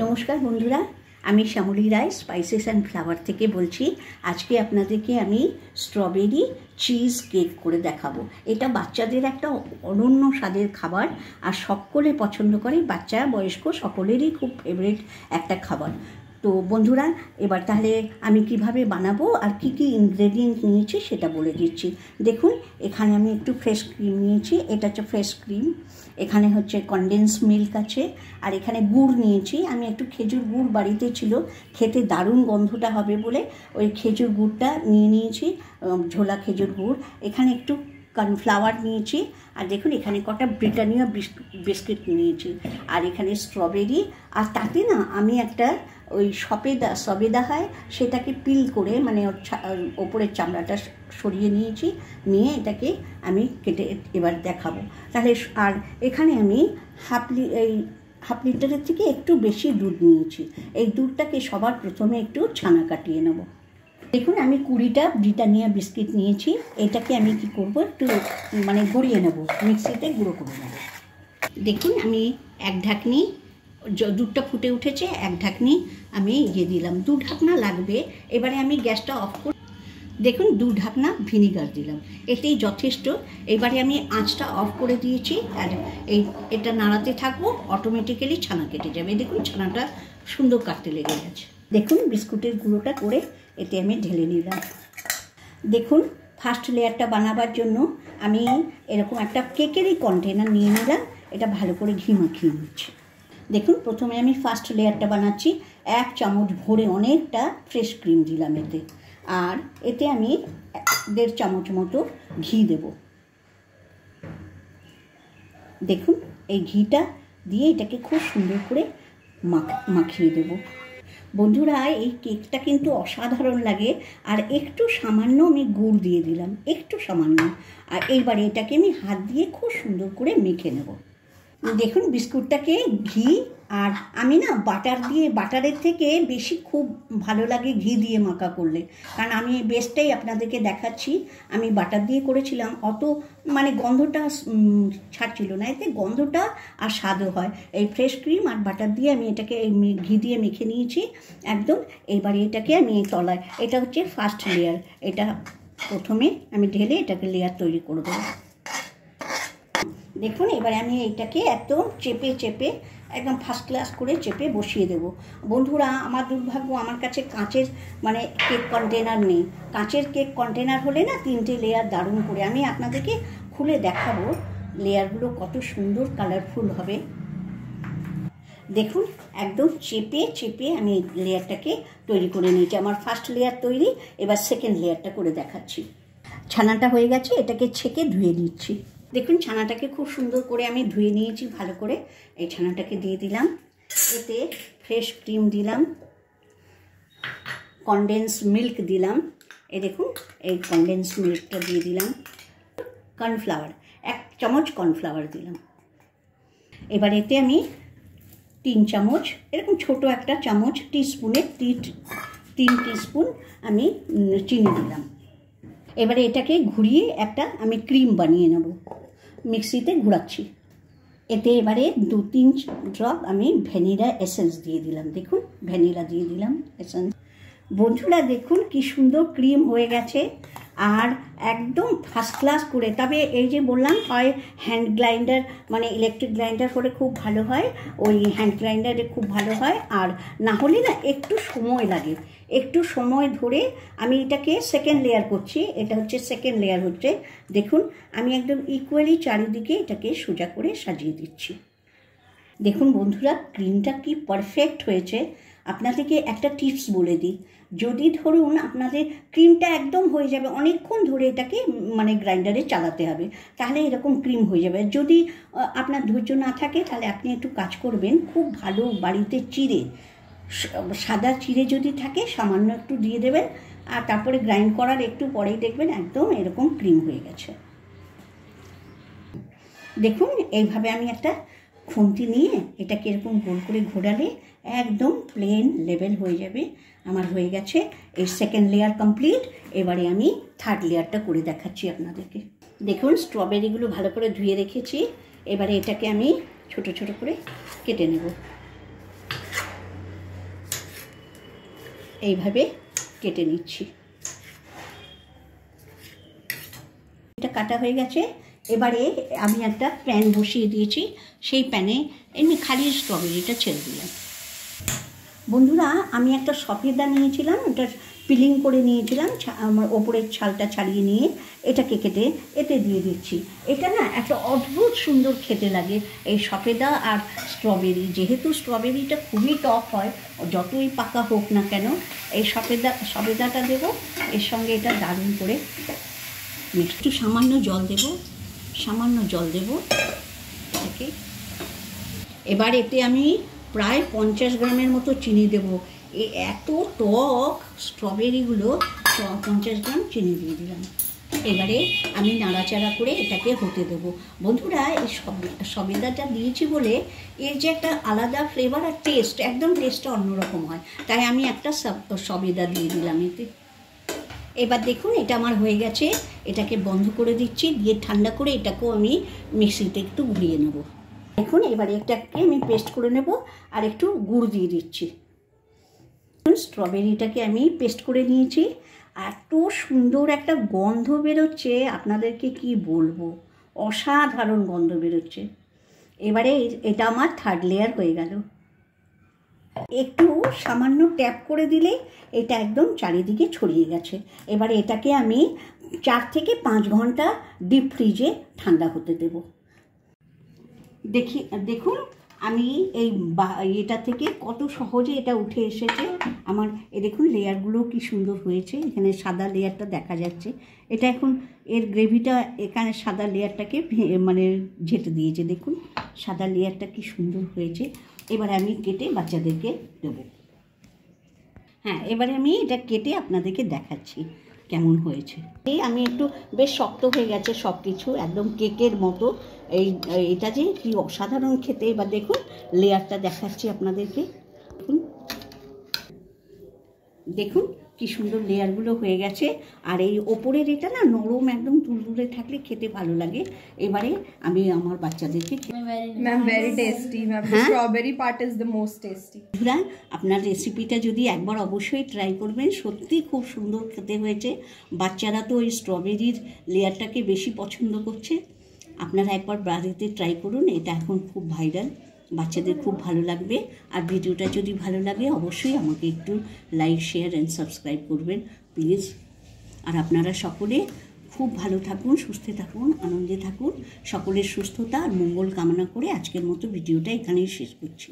নমস্কার বন্ধুরা, আমি শ্যামলী রায় স্পাইসেস অ্যান্ড ফ্লাওয়ার থেকে বলছি। আজকে আপনাদেরকে আমি স্ট্রবেরি চিজ কেক করে দেখাবো। এটা বাচ্চাদের একটা অনন্য স্বাদের খাবার, আর সকলে পছন্দ করে, বাচ্চা বয়স্ক সকলেরই খুব ফেভারিট একটা খাবার। তো বন্ধুরা, এবার তাহলে আমি কিভাবে বানাবো আর কি কি ইনগ্রেডিয়েন্ট নিয়েছি সেটা বলে দিচ্ছি। দেখুন, এখানে আমি একটু ফ্রেশ ক্রিম নিয়েছি, এটা হচ্ছে ফ্রেশ ক্রিম। এখানে হচ্ছে কনডেন্স মিল্ক আছে, আর এখানে গুড় নিয়েছি। আমি একটু খেজুর গুড় বাড়িতে ছিল, খেতে দারুণ গন্ধটা হবে বলে ওই খেজুর গুড়টা নিয়েছি, ঝোলা খেজুর গুড়। এখানে একটু কর্নফ্লাওয়ার নিয়েছি, আর দেখুন এখানে কটা ব্রিটানিয়া বিস্কিট নিয়েছি, আর এখানে স্ট্রবেরি। আর তাতে না আমি একটা ওই সবেদা হয় সেটাকে পিল করে, মানে ওপরের চামড়াটা সরিয়ে নিয়েছি, নিয়ে এটাকে আমি কেটে এবার দেখাবো তাহলে। আর এখানে আমি হাফ লিটারের থেকে একটু বেশি দুধ নিয়েছি। এই দুধটাকে সবার প্রথমে একটু ছানা কাটিয়ে নেব। দেখুন, আমি 20টা ব্রিটানিয়া বিস্কিট নিয়েছি। এটাকে আমি কি করব, একটু মানে গড়িয়ে নেব, মিক্সিতে গুঁড়ো করে নেব। দেখুন, আমি এক ঢাকনি, দুধটা ফুটে উঠেছে, এক ঢাকনি আমি দিলাম। 2 ঢাকনা লাগবে। এবারে আমি গ্যাসটা অফ করে দেখুন 2 ঢাকনা ভিনিগার দিলাম, এতেই যথেষ্ট। এবারে আমি আঁচটা অফ করে দিয়েছি, আর এটা নাড়াতে থাকবো, অটোমেটিক্যালি ছানা কেটে যাবে। দেখুন ছানাটা সুন্দর কাটতে লেগে গেছে। দেখুন বিস্কুটের গুঁড়োটা করে এতে আমি ঢেলে নিলাম। দেখুন, ফার্স্ট লেয়ারটা বানাবার জন্য আমি এরকম একটা কেকেরই কন্টেনার নিয়ে নিলাম, এটা ভালো করে ঘি মাখিয়ে নিচ্ছি। দেখুন, প্রথমে আমি ফার্স্ট লেয়ারটা বানাচ্ছি। 1 চামচ ভরে অনেকটা ফ্রেশ ক্রিম দিলাম এতে, আর এতে আমি 1.5 চামচ মতো ঘি দেব। দেখুন, এই ঘিটা দিয়ে এটাকে খুব সুন্দর করে মাখিয়ে দেব। বন্ধুরা, এই কেকটা কিন্তু অসাধারণ লাগে। আর একটু সামান্য আমি গুড় দিয়ে দিলাম, একটু সামান্য। আর এইবারে এটাকে আমি হাত দিয়ে খুব সুন্দর করে মেখে নেব। দেখুন বিস্কুটটাকে ঘি, আর আমি না বাটারের থেকে বেশি খুব ভালো লাগে ঘি দিয়ে মাখা করলে, কারণ আমি বেস্টটাই আপনাদেরকে দেখাচ্ছি। আমি বাটার দিয়ে করেছিলাম, অত মানে গন্ধটা ছাড়ছিল না, এতে গন্ধটা আর স্বাদও হয়। এই ফ্রেশ ক্রিম আর বাটার দিয়ে আমি এটাকে ঘি দিয়ে মেখে নিয়েছি একদম। এবারে এটাকে আমি তলায়, এটা হচ্ছে ফার্স্ট লেয়ার, এটা প্রথমে আমি ঢেলে এটাকে লেয়ার তৈরি করে দেবো। দেখুন, এবারে আমি এইটাকে একদম চেপে একদম ফার্স্ট ক্লাস করে চেপে বসিয়ে দেব। বন্ধুরা, আমার দুর্ভাগ্য, আমার কাছে কাঁচের মানে কেক কন্টেনার নেই। কাঁচের কেক কন্টেনার হলে না 3টে লেয়ার দারুণ করে আমি আপনাদেরকে খুলে দেখাবো, লেয়ারগুলো কত সুন্দর কালারফুল হবে। দেখুন, একদম চেপে আমি লেয়ারটাকে তৈরি করে নিয়েছি। আমার ফার্স্ট লেয়ার তৈরি, এবার সেকেন্ড লেয়ারটা করে দেখাচ্ছি। ছানাটা হয়ে গেছে, এটাকে ছেঁকে ধুয়ে নিচ্ছি। দেখুন, ছানাটাকে খুব সুন্দর করে আমি ধুয়ে নিয়েছি ভালো করে। এই ছানাটাকে দিয়ে দিলাম, এতে ফ্রেশ ক্রিম দিলাম, কনডেন্স মিল্ক দিলাম। এই দেখুন, এই কনডেন্স মিল্কটা দিয়ে দিলাম। কর্নফ্লাওয়ার 1 চামচ কর্নফ্লাওয়ার দিলাম। এবার এতে আমি 3 চামচ, এরকম ছোট একটা চামচ, টিস্পুনের 3 টিস্পুন আমি চিনি দিলাম। এবারে এটাকে ঘুরিয়ে একটা আমি ক্রিম বানিয়ে নেব, মিক্সিতে ঘোরাচ্ছি। এতে এবারে 2-3 ড্রপ আমি ভ্যানিলা এসেন্স দিয়ে দিলাম। দেখুন, ভ্যানিলা দিয়ে দিলাম এসেন্স। বন্ধুরা দেখুন কি সুন্দর ক্রিম হয়ে গেছে, আর একদম ফার্স্ট ক্লাস করে। তবে এই যে বললাম, হয় হ্যান্ড গ্রাইন্ডার মানে ইলেকট্রিক গ্রাইন্ডার হলে খুব ভালো হয়, ওই হ্যান্ড গ্রাইন্ডারে খুব ভালো হয়। আর না হলে না একটু সময় লাগে, একটু সময় ধরে আমি এটাকে সেকেন্ড লেয়ার করছি। এটা হচ্ছে সেকেন্ড লেয়ার হচ্ছে। দেখুন, আমি একদম ইকুয়ালি চারিদিকে এটাকে সোজা করে সাজিয়ে দিচ্ছি। দেখুন বন্ধুরা, ক্রিমটা কি পারফেক্ট হয়েছে। আপনাদেরকে একটা টিপস বলে দিই, যদি ধরুন আপনাদের ক্রিমটা একদম হয়ে যাবে, অনেকক্ষণ ধরে এটাকে মানে গ্রাইন্ডারে চালাতে হবে, তাহলে এরকম ক্রিম হয়ে যাবে। যদি আপনার ধৈর্য না থাকে, তাহলে আপনি একটু কাজ করবেন, খুব ভালো বাড়িতে সাদা চিড়ে যদি থাকে সামান্য একটু দিয়ে দেবেন, আর তারপরে গ্রাইন্ড করার একটু পরেই দেখবেন একদম এরকম ক্রিম হয়ে গেছে। দেখুন, এইভাবে আমি একটা খুন্তি নিয়ে এটাকে এরকম গোল করে ঘোরালে একদম প্লেন লেভেল হয়ে যাবে। আমার হয়ে গেছে এই সেকেন্ড লেয়ার কমপ্লিট। এবারে আমি থার্ড লেয়ারটা করে দেখাচ্ছি আপনাদেরকে। দেখুন, স্ট্রবেরিগুলো ভালো করে ধুয়ে রেখেছি। এবারে এটাকে আমি ছোট ছোট করে কেটে নেব। এইভাবে কেটে নিচ্ছি। এটা কাটা হয়ে গেছে। এবারে আমি একটা প্যান বসিয়ে দিয়েছি, সেই প্যানে এমনি খালি স্ট্রবেরিটা ছেড়ে দিলাম। বন্ধুরা, আমি একটা সফেদা নিয়েছিলাম, ওটা পিলিং করে নিয়েছিলাম, আমার ওপরের ছালটা ছাড়িয়ে নিয়ে এটাকে কেটে এতে দিয়ে দিচ্ছি। এটা না একটা অদ্ভুত সুন্দর খেতে লাগে এই সফেদা আর স্ট্রবেরি। যেহেতু স্ট্রবেরিটা খুবই টক হয়, যতই পাকা হোক না কেন, এই সফেদাটা দেবো, এর সঙ্গে এটা দারুণ করে একটু সামান্য জল দেব ওকে। এবার এতে আমি প্রায় 50 গ্রামের মতো চিনি দেব। এত টক স্ট্রবেরিগুলো, 50 গ্রাম চিনি দিয়ে দিলাম। এবারে আমি নাড়াচাড়া করে এটাকে হতে দেবো। বন্ধুরা, এই সবেদাটা দিয়েছি বলে এর যে একটা আলাদা ফ্লেভার আর টেস্ট, একদম টেস্টটা অন্যরকম হয়, তাই আমি একটা সবেদা দিয়ে দিলাম এতে। এবার দেখুন এটা আমার হয়ে গেছে, এটাকে বন্ধ করে দিচ্ছি, দিয়ে ঠান্ডা করে এটাকেও আমি মিক্সিতে একটু ঘুরিয়ে নেব। দেখুন এবারে এটাকে আমি পেস্ট করে নেব আর একটু গুড় দিয়ে দিচ্ছি। স্ট্রবেরিটাকে আমি পেস্ট করে নিয়েছি, এত সুন্দর একটা গন্ধ বেরোচ্ছে, আপনাদেরকে কি বলবো, অসাধারণ গন্ধ বেরোচ্ছে। এবারে এটা আমার থার্ড লেয়ার হয়ে গেল। একটু সামান্য ট্যাপ করে দিলে এটা একদম চারিদিকে ছড়িয়ে গেছে। এবারে এটাকে আমি 4 থেকে 5 ঘন্টা ডিপ ফ্রিজে ঠান্ডা হতে দেব। দেখুন আমি এই এটা থেকে কত সহজে এটা উঠে এসেছে আমার। দেখুন লেয়ারগুলো কি সুন্দর হয়েছে, এখানে সাদা লেয়ারটা দেখা যাচ্ছে। এটা এখন এর গ্রেভিটা এখানে সাদা লেয়ারটাকে মানে ঝেঁটে দিয়েছে। দেখুন সাদা লেয়ারটা কি সুন্দর হয়েছে। এবারে আমি কেটে বাচ্চাদেরকে দেবো। হ্যাঁ, এবারে আমি এটা কেটে আপনাদেরকে দেখাচ্ছি কেমন হয়েছে। আমি একটু বেশ শক্ত হয়ে গেছে সব কিছু, একদম কেকের মতো। এটা যে কি অসাধারণ খেতে। এবার দেখুন লেয়ারটা দেখাচ্ছি আপনাদেরকে। দেখুন কি সুন্দর লেয়ারগুলো হয়ে গেছে, আর এই ওপরের এটা না নরম, একদম তুলতুলে থাকলে খেতে ভালো লাগে। এবারে আমি আমার বাচ্চাদেরকে ma'am very tasty ma'am, strawberry part is the most tasty. আপনার রেসিপিটা যদি একবার অবশ্যই ট্রাই করবেন, সত্যি খুব সুন্দর খেতে হয়েছে। বাচ্চারা তো ওই স্ট্রবেরির লেয়ারটাকে বেশি পছন্দ করছে। আপনারা একবার বাড়িতে ট্রাই করুন, এটা এখন খুব ভাইরাল, বাচ্চাদের খুব ভালো লাগবে। আর ভিডিওটা যদি ভালো লাগে অবশ্যই আমাকে একটু লাইক, শেয়ার অ্যান্ড সাবস্ক্রাইব করবেন প্লিজ। আর আপনারা সকলে খুব ভালো থাকুন, সুস্থ থাকুন, আনন্দে থাকুন। সকলের সুস্থতা আর মঙ্গল কামনা করে আজকের মতো ভিডিওটা এখানেই শেষ করছি।